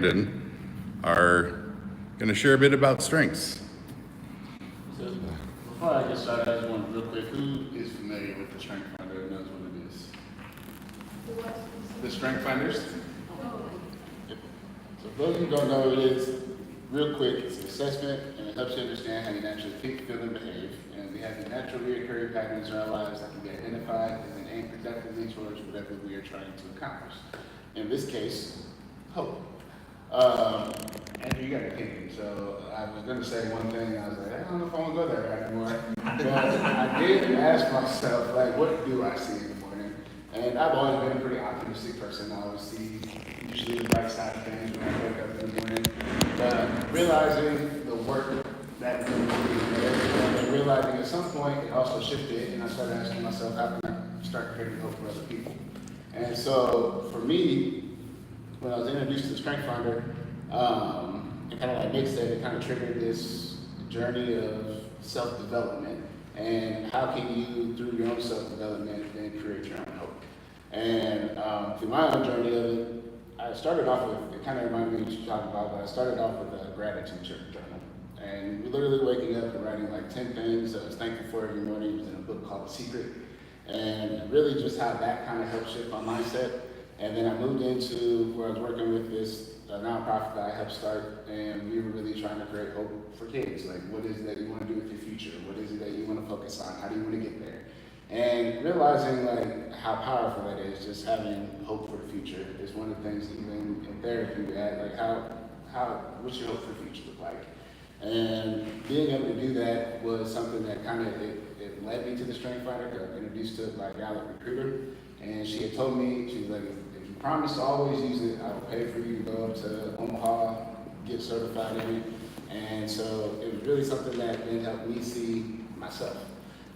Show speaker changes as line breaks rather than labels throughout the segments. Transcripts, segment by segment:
Brandon are going to share a bit about strengths.
So, before I get started, I just want real quick, who is familiar with the Strength Finder and knows what it is? The Strength Finders? So for those who don't know what it is, real quick, it's an assessment and it helps you understand how you naturally think, feel, and behave. And we have the natural reoccurring patterns in our lives that can be identified and then aim productively towards whatever we are trying to accomplish. In this case, hope. Andrew, you got an opinion. So I was going to say one thing, I was like, I don't know if I want to go there right anymore. But I did ask myself, like, what do I see in the morning? And I've always been a pretty optimistic person. I always see usually the bright side of things when I wake up in the morning. But realizing the work that we do, and realizing at some point it also shifted, and I started asking myself, how can I start creating hope for other people? And so for me, when I was introduced to the Strength Finder, it kind of like makes that it kind of triggered this journey of self-development and how can you, through your own self-development, then create your own hope. And through my own journey of it, I started off with, it kind of reminded me of what you talked about, but I started off with a gratitude journal. And literally waking up and writing like 10 things I was thankful for every morning. It was in a book called The Secret. And really just how that kind of helped shape my mindset. And then I moved into where I was working with this nonprofit that I helped start, and we were really trying to create hope for kids. Like, what is it that you want to do with your future? What is it that you want to focus on? How do you want to get there? And realizing like how powerful that is, just having hope for the future is one of the things even in therapy we had, like what's your hope for the future look like? And being able to do that was something that kind of, it led me to the Strength Finder. I got introduced to it by a Gallup recruiter, and she had told me, she was like, if you promise to always use it, I will pay for you to go up to Omaha, get certified in it. And so it was really something that then helped me see myself.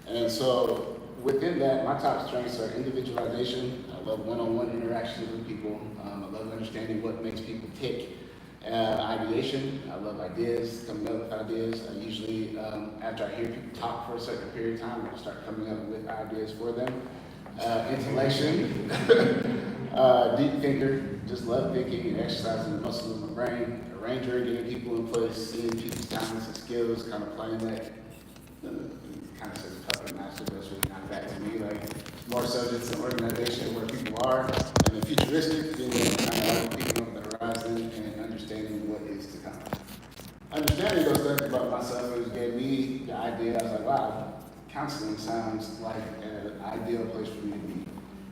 And so within that, my top strengths are individualization. I love one-on-one interactions with people. I love understanding what makes people tick. Ideation, I love ideas, coming up with ideas. I usually, after I hear people talk for a certain period of time, I start coming up with ideas for them. Intellection, deep thinker, just love thinking and exercising the muscles of my brain. Arranger, getting people in place, seeing people's talents and skills, kind of playing that, kind of says puppet master, but it's really not that to me. Like, more so just an organization where people are, and then futuristic, being able to kind of peeking over the horizon and understanding what is to come. Understanding those things about myself is gave me the idea. I was like, wow, counseling sounds like an ideal place for me to be.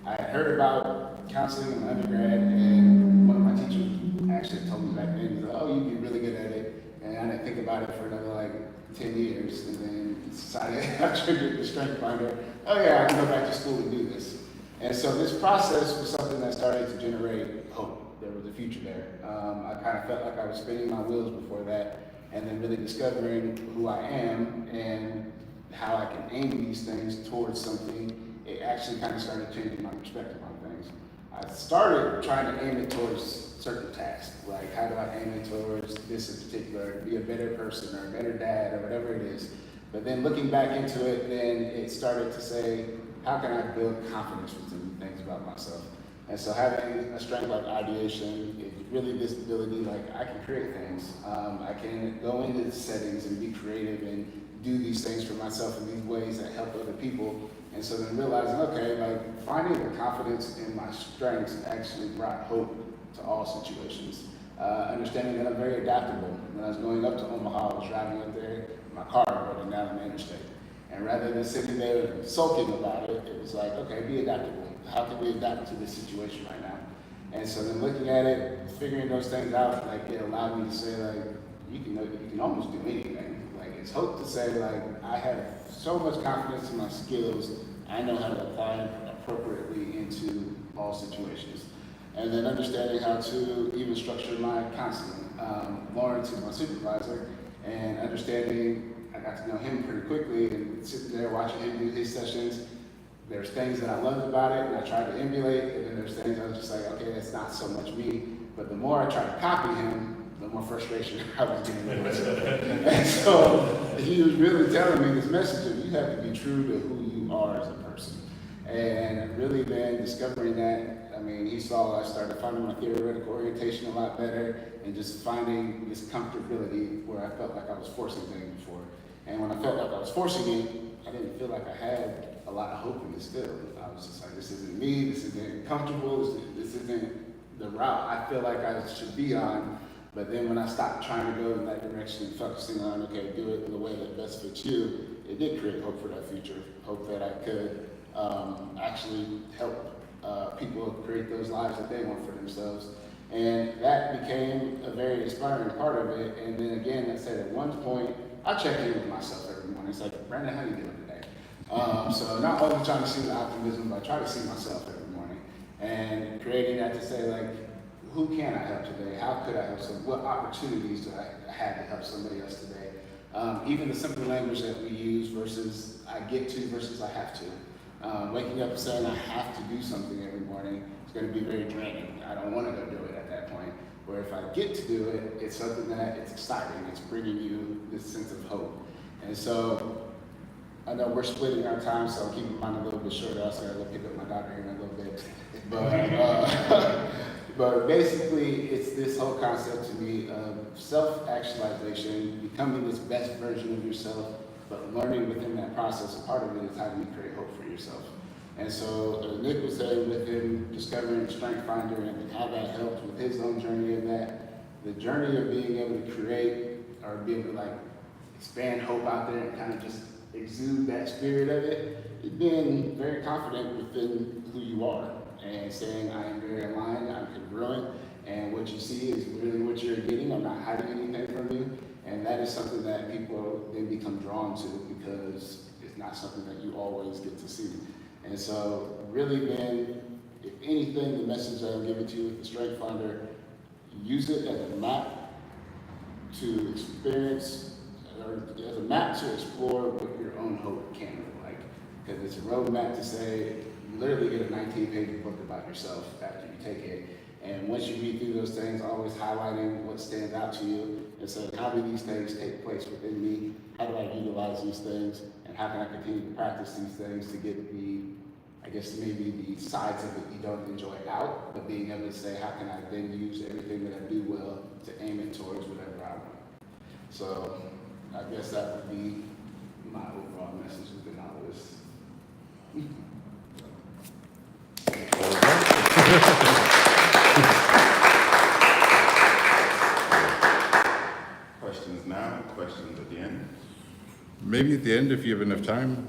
I had heard about counseling in undergrad, and one of my teachers actually told me back then, oh, you'd be really good at it. And I didn't think about it for another like 10 years, and then decided I triggered the Strength Finder. Oh yeah, I can go back to school and do this. And so this process was something that started to generate hope. There was a future there. I kind of felt like I was spinning my wheels before that, and then really discovering who I am and how I can aim these things towards something. It actually kind of started changing my perspective on things. I started trying to aim it towards certain tasks, like how do I aim it towards this in particular, be a better person or a better dad or whatever it is. But then looking back into it, then it started to say, how can I build confidence within things about myself? And so having a strength like ideation is really this ability, like I can create things. I can go into the settings and be creative and do these things for myself in these ways that help other people. And so then realizing, okay, like finding the confidence in my strengths actually brought hope to all situations. Understanding that I'm very adaptable. When I was going up to Omaha, I was driving up there, my car broke down on the interstate. And rather than sitting there sulking about it, it was like, okay, be adaptable. How can we adapt to this situation right now? And so then looking at it, figuring those things out, like it allowed me to say, like, you can almost do anything. Like it's hope to say, like, I have so much confidence in my skills, I know how to apply them appropriately into all situations. And then understanding how to even structure my counseling. Lawrence is my supervisor, and understanding, I got to know him pretty quickly, and sitting there watching him do his sessions, there's things that I loved about it, and I tried to emulate, and then there's things I was just like, okay, that's not so much me. But the more I tried to copy him, the more frustration I was getting with myself. And so he was really telling me this message of you have to be true to who you are as a person. And really then discovering that, mean, he saw I started finding my theoretical orientation a lot better and just finding this comfortability where I felt like I was forcing things before. And when I felt like I was forcing it, I didn't feel like I had a lot of hope in it still. I was just like, this isn't me, this isn't comfortable, this isn't the route I feel like I should be on. But then when I stopped trying to go in that direction and focusing on, okay, do it in the way that best fits you, it did create hope for that future. Hope that I could actually help people create those lives that they want for themselves. And that became a very inspiring part of it. And then again, I said at one point, I check in with myself every morning. It's like, Brandon, how you doing today? So not only trying to see the optimism, but I try to see myself every morning. And creating that to say, like, who can I help today? How could I help someone? What opportunities do I have to help somebody else today? Even the simple language that we use versus I get to versus I have to. Waking up and saying I have to do something every morning is going to be very draining. I don't want to go do it at that point. Where if I get to do it, it's something that it's exciting. It's bringing you this sense of hope. And so I know we're splitting our time, so I'll keep mine a little bit shorter. I'll say I'll go pick up my daughter here in a little bit. But basically, it's this whole concept to me of self-actualization, becoming this best version of yourself, but learning within that process. A part of it is how do you create hope for yourself. And so Nick was saying with him discovering Strength Finder and how that helped with his own journey of that, the journey of being able to create or be able to like expand hope out there and kind of just exude that spirit of it, being very confident within who you are and saying I am very aligned, I'm congruent, and what you see is really what you're getting. I'm not hiding anything from you. And that is something that people then become drawn to because it's not something that you always get to see. And so really then, if anything, the message that I'm giving to you with the Strength Finder, use it as a map to experience, or as a map to explore what your own hope can look like. Because it's a roadmap to say, you literally get a 19-page book about yourself after you take it. And once you read through those things, always highlighting what stands out to you and saying, how do these things take place within me? How do I utilize these things? And how can I continue to practice these things to get the, I guess maybe the sides of it you don't enjoy out, but being able to say, how can I then use everything that I do well to aim it towards whatever I want? So I guess that would be my overall message within all this.
Questions now, questions at the end?
Maybe at the end if you have enough time.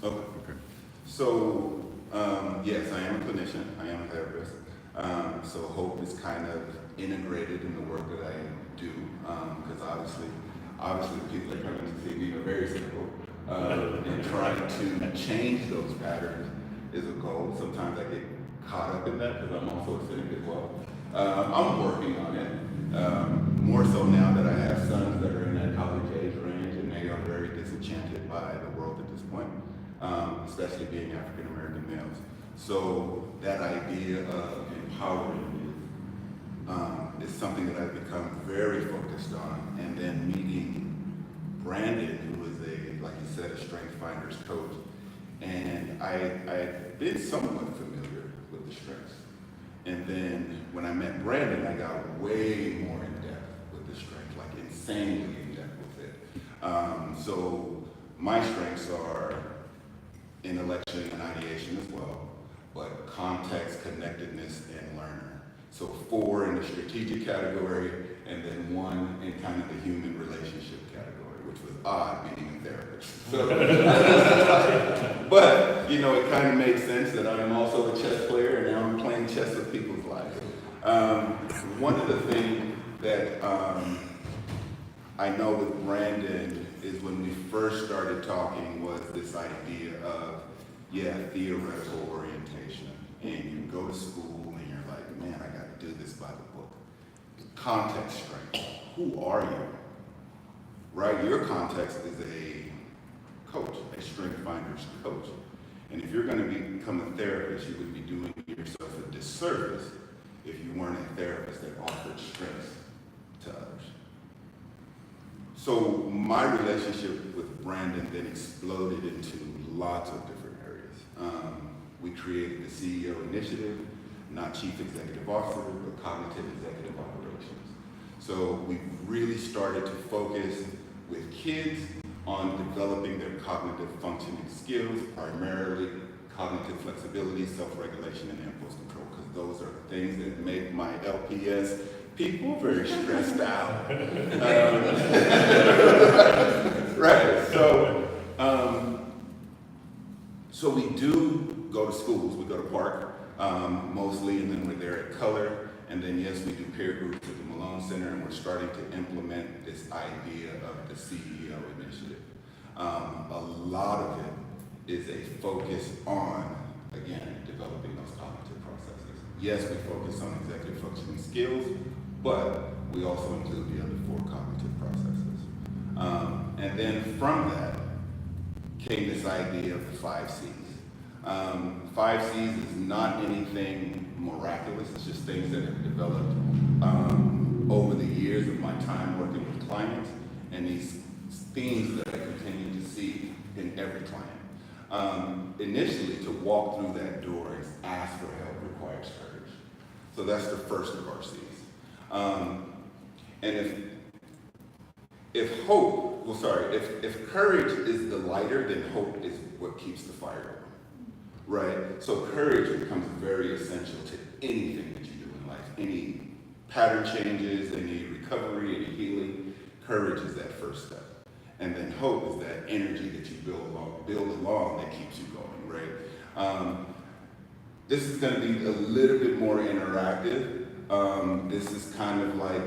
Okay. So, yes, I am a clinician, I am a therapist. So hope is kind of integrated in the work that I do, because obviously the people that come in to see me are very cynical, and trying to change those patterns is a goal. Sometimes I get caught up in that because I'm also a cynic as well. I'm working on it, more so now that I have sons that are in that college age range and they are very disenchanted by the world at this point, especially being African American males. So that idea of empowering youth is something that I've become very focused on. And then meeting Brandon, who was like you said, a Strength Finders coach, and I'd been somewhat familiar with the strengths. And then when I met Brandon, I got way more in depth with the strength, like insanely in depth with it. So my strengths are intellection and ideation as well, but context, connectedness, and learner. So 4 in the strategic category, and then 1 in kind of the human relationship category, which was odd being a therapist. So, but, you know, it kind of makes sense that I'm also a chess player, and now I'm playing chess with people's lives. One of the things that I know with Brandon is when we first started talking was this idea of, theoretical orientation. And you go to school and you're like, man, I got to do this by the book. Context strength. Who are you? Right? Your context is a coach, a Strength Finders coach. And if you're going to become a therapist, you would be doing yourself a disservice if you weren't a therapist that offered strengths to others. So my relationship with Brandon then exploded into lots of different areas. We created the CEO initiative. not chief executive officer, but cognitive executive operations. So we've really started to focus with kids on developing their cognitive functioning skills, primarily cognitive flexibility, self-regulation, and impulse control, because those are the things that make my LPS people very stressed out. Right, so we do go to schools, we go to Park, mostly, and then we're there at Color, and then yes, we do peer groups at the Malone Center, and we're starting to implement this idea of the CEO initiative. A lot of it is a focus on, again, developing those cognitive processes. Yes, we focus on executive functioning skills, but we also include the other 4 cognitive processes. And then from that came this idea of the 5 C's. 5 C's is not anything miraculous, it's just things that have developed over the years of my time working with clients, and these themes that I continue to see in every client. Initially, to walk through that door and ask for help requires courage. So that's the first of our C's. And if courage is the lighter, then hope is what keeps the fire going, right? So courage becomes very essential to anything that you do in life. Any pattern changes, any recovery, any healing, courage is that first step. And then hope is that energy that you build along that keeps you going, right? This is going to be a little bit more interactive. This is kind of like,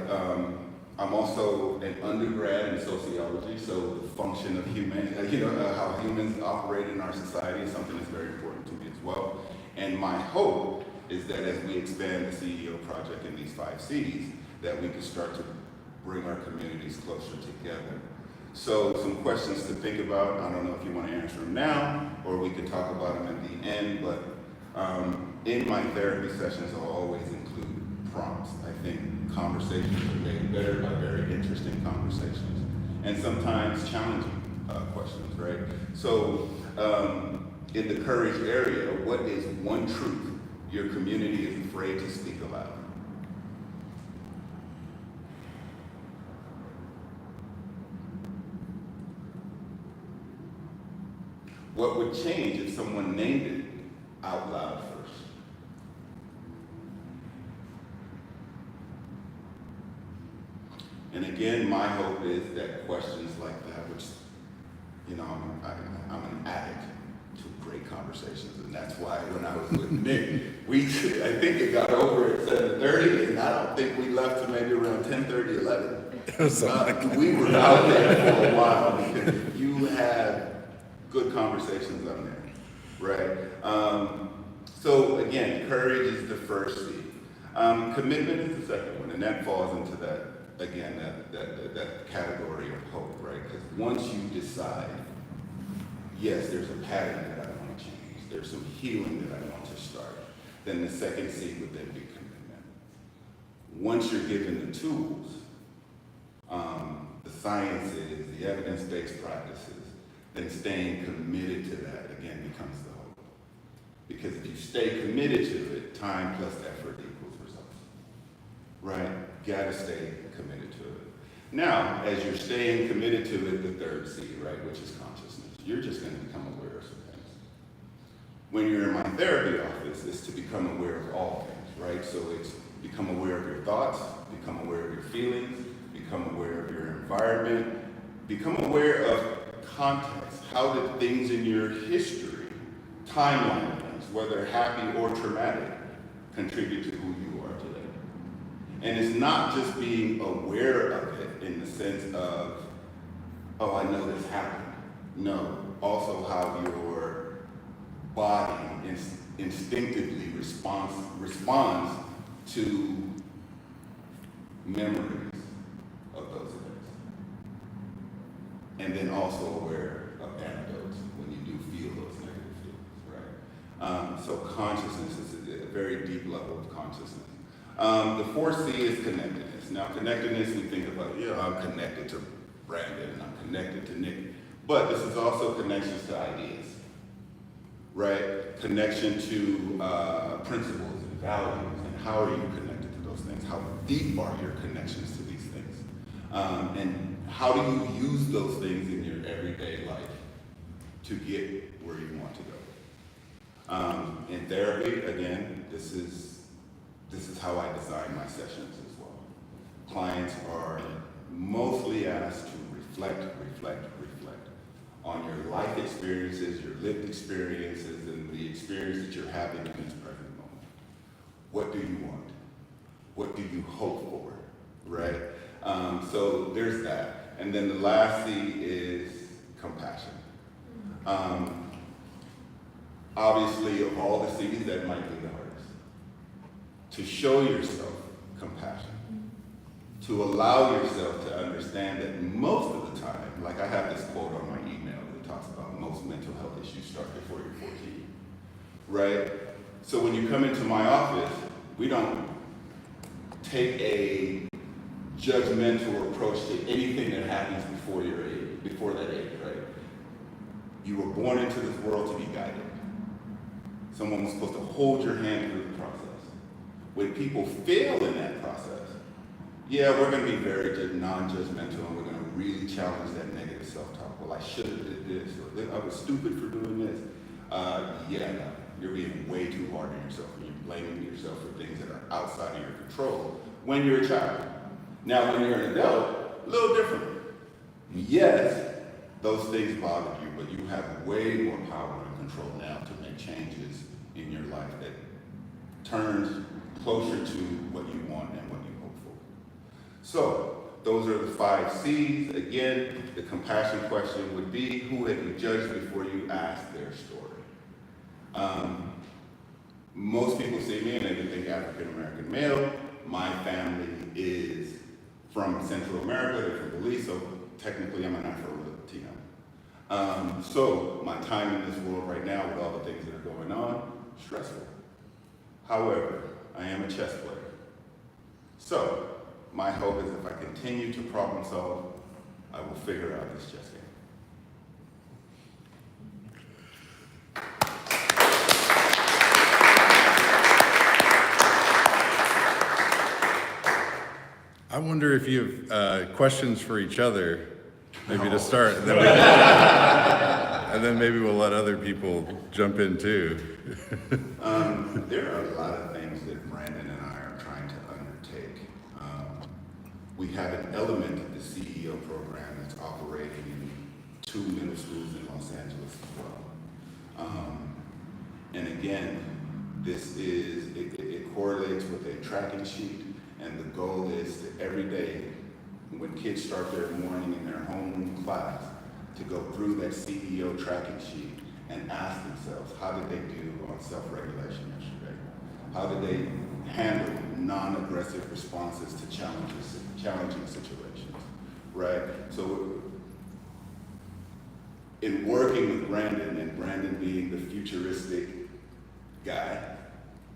I'm also an undergrad in sociology, so the function of how humans operate in our society is something that's very important to me as well. And my hope is that as we expand the CEO project in these 5 C's, that we can start to bring our communities closer together. So some questions to think about. I don't know if you want to answer them now, or we could talk about them at the end, but in my therapy sessions, I'll always include prompts. I think conversations are made better by very interesting conversations, and sometimes challenging questions, right? So in the courage area, what is one truth your community is afraid to speak aloud? What would change if someone named it out loud first? And again, my hope is that questions like that, which, I'm an addict to great conversations, and that's why when I was with Nick, I think it got over at 7:30, and I don't think we left till maybe around 10:30, 11. We were out there for a while because you had good conversations on there, right? So again, courage is the first C. Commitment is the second one, and that falls into that, again, that category of hope, right? Because once you decide, yes, there's a pattern that I want to change, there's some healing that I want to start, then the second C would then be commitment. Once you're given the tools, the sciences, the evidence-based practices, then staying committed to that, again, becomes the hope. Because if you stay committed to it, time plus effort equals results, right? Gotta stay committed to it. Now, as you're staying committed to it, the third C, right, which is consciousness, you're just gonna become aware of some things. When you're in my therapy office, it's to become aware of all things, right? So it's become aware of your thoughts, become aware of your feelings, become aware of your environment, become aware of context. How did things in your history, timeline things, whether happy or traumatic, contribute to who you are today? And it's not just being aware of it in the sense of, oh, I know this happened. No, also how your body instinctively responds to memories of those events. And then also aware of anecdotes when you do feel those negative feelings, right? So consciousness is a very deep level of consciousness. The fourth C is connectedness. Now, connectedness, we think about, I'm connected to Brandon and I'm connected to Nick. But this is also connections to ideas, right? Connection to principles and values, and how are you connected to those things? How deep are your connections to these things? And how do you use those things in your everyday life to get where you want to go? In therapy, again, this is how I design my sessions as well. Clients are mostly asked to reflect on your life experiences, your lived experiences, and the experience that you're having in this present moment. What do you want? What do you hope for, right? So there's that. And then the last C is compassion. Obviously, of all the C's, that might be the hardest. To show yourself compassion. To allow yourself to understand that most of the time, like I have this quote on my email that talks about most mental health issues start before you're 14, right? So when you come into my office, we don't take a judgmental approach to anything that happens before that age, right? You were born into this world to be guided. Someone was supposed to hold your hand through the process. When people fail in that process, yeah, we're going to be very non-judgmental, and we're going to really challenge that negative self-talk. Well, I should have did this, or I was stupid for doing this. No, you're being way too hard on yourself, and you're blaming yourself for things that are outside of your control when you're a child. Now, when you're an adult, a little different. Yes, those things bothered you, but you have way more power and control now to make changes in your life that turns closer to what you want and what you hope for. So, those are the 5 C's. Again, the compassion question would be, who have you judged before you asked their story? Most people see me and they think African American male. My family is from Central America, they're from Belize, so technically I'm an Afro-Latino. So my time in this world right now with all the things that are going on, stressful. However, I am a chess player. So my hope is if I continue to problem solve, I will figure out this chess game.
I wonder if you have questions for each other, maybe to start, and then maybe we'll let other people jump in too.
There are a lot of things that Brandon and I are trying to undertake. We have an element of the CEO program that's operating in 2 middle schools in Los Angeles as well. And again, it correlates with a tracking sheet. And the goal is to every day, when kids start their morning in their home class, to go through that CEO tracking sheet and ask themselves, how did they do on self-regulation yesterday? How did they handle non-aggressive responses to challenging situations, right? So in working with Brandon, and Brandon being the futuristic guy,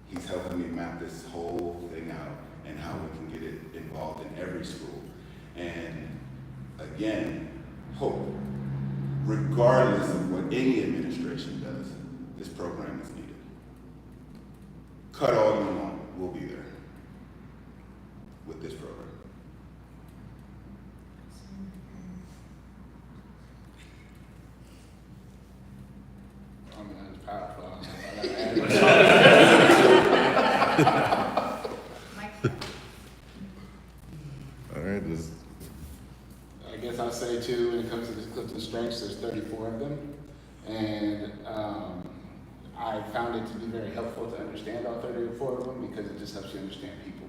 he's helping me map this whole thing out and how we can get it involved in every school. And again, hope. Regardless of what any administration does, this program is needed. Cut all you want, we'll be there with this program.
I mean, that's powerful.
All right,
I guess I'll say too, when it comes to the clips and strengths, there's 34 of them. And I found it to be very helpful to understand all 34 of them because it just helps you understand people.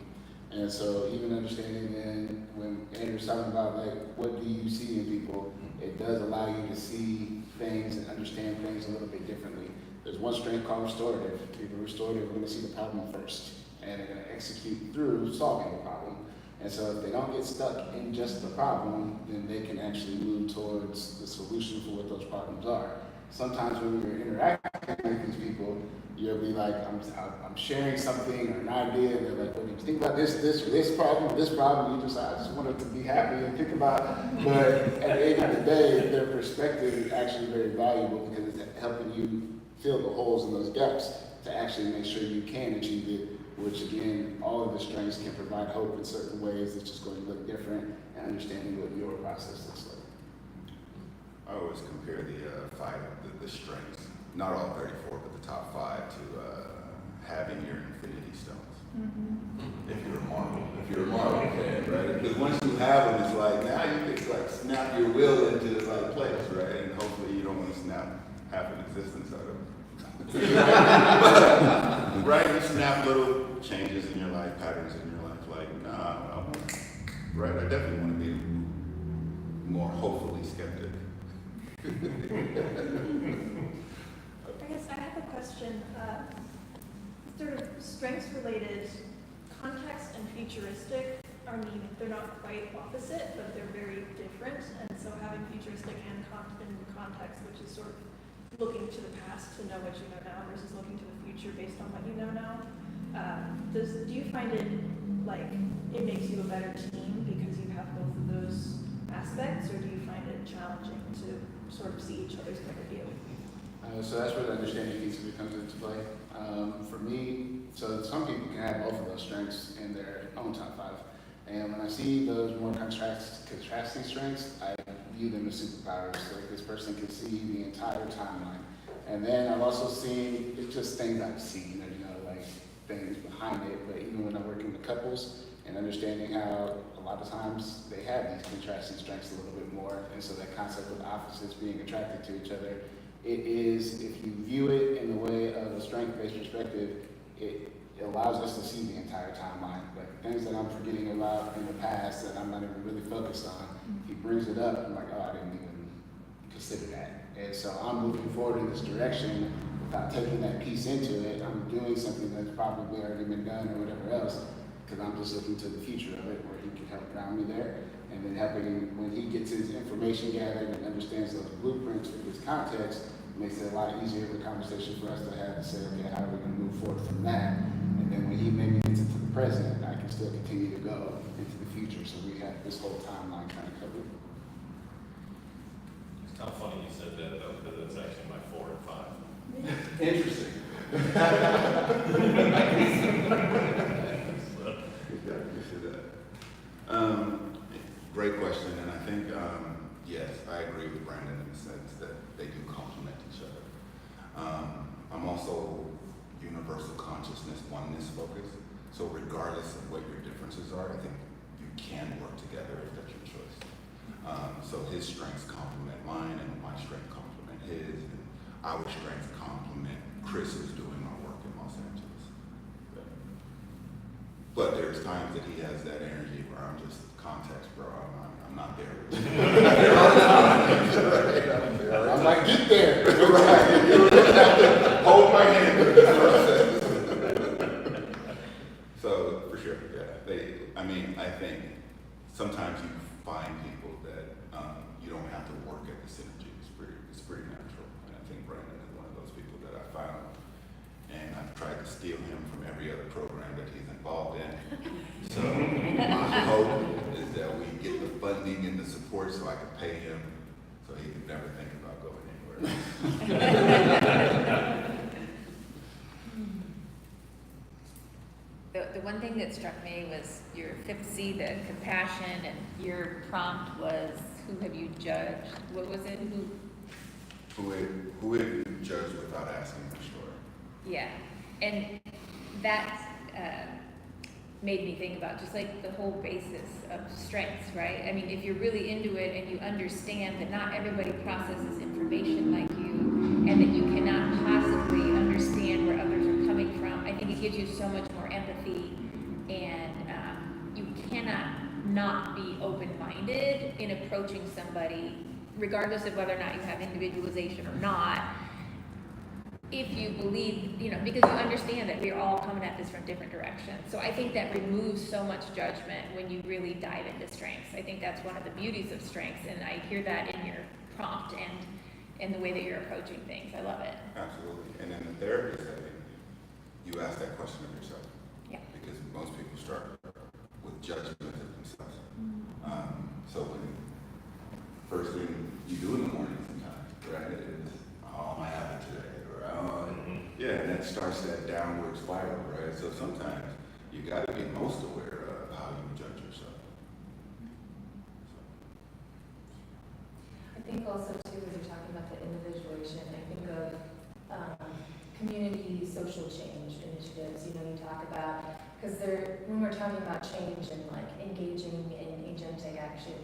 And so even understanding then when Andrew's talking about like, what do you see in people, it does allow you to see things and understand things a little bit differently. There's one strength called restorative. People restorative are going to see the problem first, and they're going to execute through solving the problem. And so if they don't get stuck in just the problem, then they can actually move towards the solution for what those problems are. Sometimes when you're interacting with these people, you'll be like, I'm sharing something or an idea, and they're like, well, you think about this, or this problem, you just like, I just want them to be happy and think about it. But at the end of the day, their perspective is actually very valuable because it's helping you fill the holes in those gaps to actually make sure you can achieve it which again, all of the strengths can provide hope in certain ways. It's just going to look different, and understanding what your process looks like.
I always compare the strengths, not all 34, but the top 5 to having your infinity stones. If you're a Marvel fan, right? Because once you have them, it's like now you can like snap your will into like place, right? And hopefully you don't want to snap half an existence out of it. Right? You snap little changes in your life, patterns in your life. Like, nah, right? I definitely want to be more hopefully skeptic.
I guess I have a question, sort of strengths related. Context and futuristic are they're not quite opposite, but they're very different. And so having futuristic and context, which is sort of looking to the past to know what you know now versus looking to the future based on what you know now. Do you find it like it makes you a better team because you have both of those aspects, or do you find it challenging to sort of see each other's point of view?
So that's where the understanding piece comes into play. For me, so some people can have both of those strengths in their own top 5. And when I see those more contrasting strengths, I view them as superpowers. Like this person can see the entire timeline. And then I've also seen, it's just things I've seen, like things behind it. But even when I'm working with couples and understanding how a lot of times they have these contrasting strengths a little bit more. And so that concept of opposites being attracted to each other, it is, if you view it in the way of a strength-based perspective, it allows us to see the entire timeline. Like things that I'm forgetting about in the past that I'm not even really focused on, he brings it up, I'm like, oh, I didn't even consider that. And so I'm moving forward in this direction without taking that piece into it. I'm doing something that's probably already been done or whatever else, because I'm just looking to the future of it where he can help ground me there. And then helping him, when he gets his information gathered and understands those blueprints for his context, makes it a lot easier of a conversation for us to have to say, okay, how are we going to move forward from that? And then when he maybe gets into the present, I can still continue to go into the future. So we have this whole timeline kind of covered.
It's kind of funny you said that though, because it's actually my 4 and 5.
Interesting. Great question, and I think, yes, I agree with Brandon in the sense that they do complement each other. I'm also universal consciousness, oneness focused, so regardless of what your differences are, I think you can work together if that's your choice. So his strengths complement mine, and my strengths complement his, and our strengths complement Chris, who's doing our work in Los Angeles. But there's times that he has that energy where I'm just context, bro. I'm not there.
I'm like, get there.
Hold my hand. So for sure, yeah. I think sometimes you find people that you don't have to work at the synergy. It's pretty natural, and I think Brandon is one of those people that I found. And I've tried to steal him from every other program that he's involved in. So my hope is that we get the funding and the support so I can pay him so he can never think about going anywhere else.
The one thing that struck me was your 5th C, the compassion, and your prompt was, who have you judged? What was it?
Who have you judged without asking for story?
Yeah, and that made me think about just like the whole basis of strengths, right? I mean, if you're really into it and you understand that not everybody processes information like you, and that you cannot possibly understand where others are coming from, I think it gives you so much more empathy, and you cannot not be open-minded in approaching somebody, regardless of whether or not you have individualization or not. If you believe, because you understand that we're all coming at this from different directions. So I think that removes so much judgment when you really dive into strengths. I think that's one of the beauties of strengths, and I hear that in your prompt and in the way that you're approaching things. I love it.
Absolutely. And in the therapy setting, you ask that question of yourself.
Yeah.
Because most people start with judgment of themselves. So when first thing you do in the morning sometimes, right, is, oh, am I happy today? Yeah, and that starts that downward spiral, right? So sometimes you gotta be most aware of how you judge yourself.
I think also too, as you're talking about the individuation, I think of community social change initiatives. You know, you talk about, because when we're talking about change and like engaging in agentic action,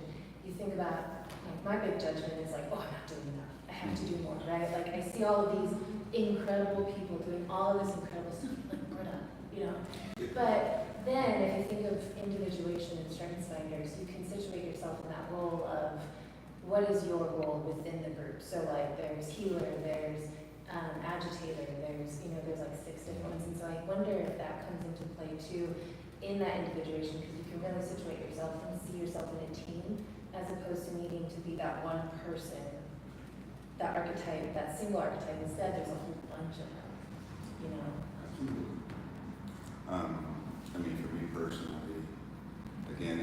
you think about, like, my big judgment is like, oh, I'm not doing enough. I have to do more, right? Like, I see all of these incredible people doing all of this incredible stuff, like, we're not, you know. But then, if you think of individuation and strengths finders, you can situate yourself in that role of what is your role within the group. So, like, there's healer, there's agitator, there's like 6 different ones. And so I wonder if that comes into play too in that individuation, because you can really situate yourself and see yourself in a team as opposed to needing to be that one person, that archetype, that single archetype. Instead, there's a whole bunch of them, you know.
Absolutely. I mean, for me personally, again,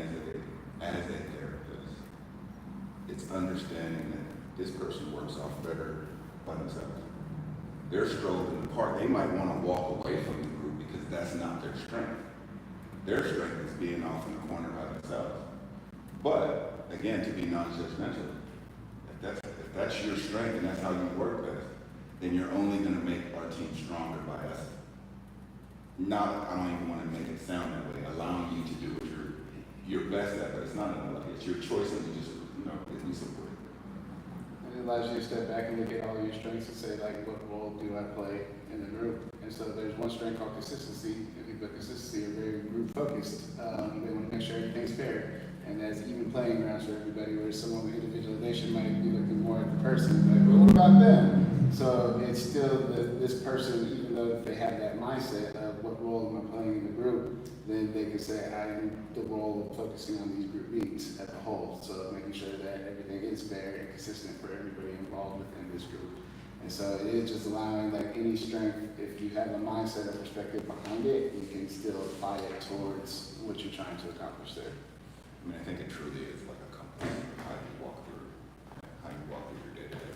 as a therapist, it's understanding that this person works off better by themselves. They're strolling apart. They might want to walk away from the group because that's not their strength. Their strength is being off in the corner by themselves. But again, to be non-judgmental, if that's your strength and that's how you work best, then you're only going to make our team stronger by us. I don't even want to make it sound that way, allowing you to do what you're best at, but it's not in a way. It's your choice, and you just, if we support it.
It allows you to step back and look at all your strengths and say, like, what role do I play in the group? And so there's one strength called consistency, and people with consistency are very group focused. They want to make sure everything's fair. And that's even playing grounds for everybody, where someone with individualization might be looking more at the person, like, well, what about them? So it's still this person, even though they have that mindset of what role am I playing in the group, then they can say, I am the role of focusing on these group needs as a whole. So making sure that everything is fair and consistent for everybody involved within this group. And so it is just allowing, like, any strength, if you have a mindset or perspective behind it, you can still apply it towards what you're trying to accomplish there.
I mean, I think it truly is like a compass of how you walk through your day-to-day.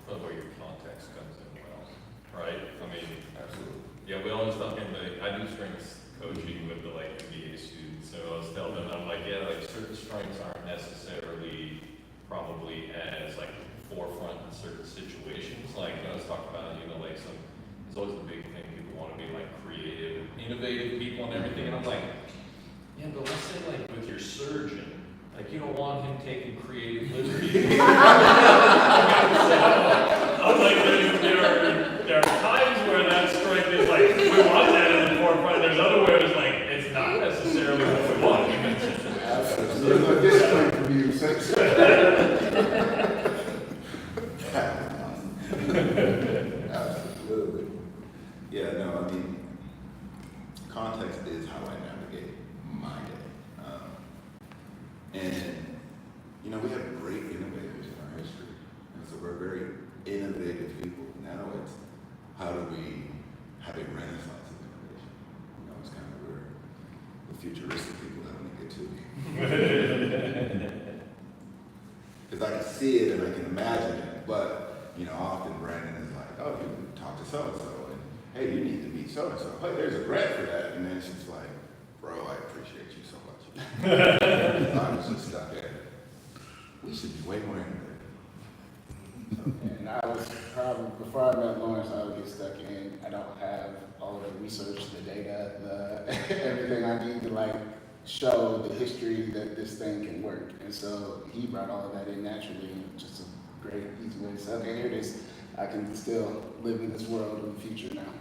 That's where your context comes in well, right? I mean,
Absolutely.
yeah, we always talk I do strengths coaching with the MBA students, so I was telling them, I'm like, yeah, like certain strengths aren't necessarily probably as like forefront in certain situations. Like, I was talking about, like it's always the big thing, people want to be like creative, innovative people and everything, and I'm like, yeah, but let's say like with your surgeon, like you don't want him taking creative liberties. I'm like, there are times where that strength is like, we want that in the forefront. There's other where it's like, it's not necessarily what we want.
There's no discipline for you,
Absolutely. Yeah, no, I mean, context is how I navigate my day. And, we have great innovators in our history. And so we're very innovative people. Now it's how do we have a renaissance of innovation? It's kind of where the futuristic people that want to get to. Because I can see it and I can imagine it, but often Brandon is like, oh, you can talk to so-and-so, and hey, you need to meet so-and-so. Hey, there's a grant for that. And then it's just like, bro, I appreciate you so much. I was just stuck at it. We should be way more innovative.
And I was probably, before I met Lawrence, I would get stuck in, I don't have all of the research, the data, everything I need to like show the history that this thing can work. And so he brought all of that in naturally, and just a great, easy way to say, okay, here it is. I can still live in this world in the future now.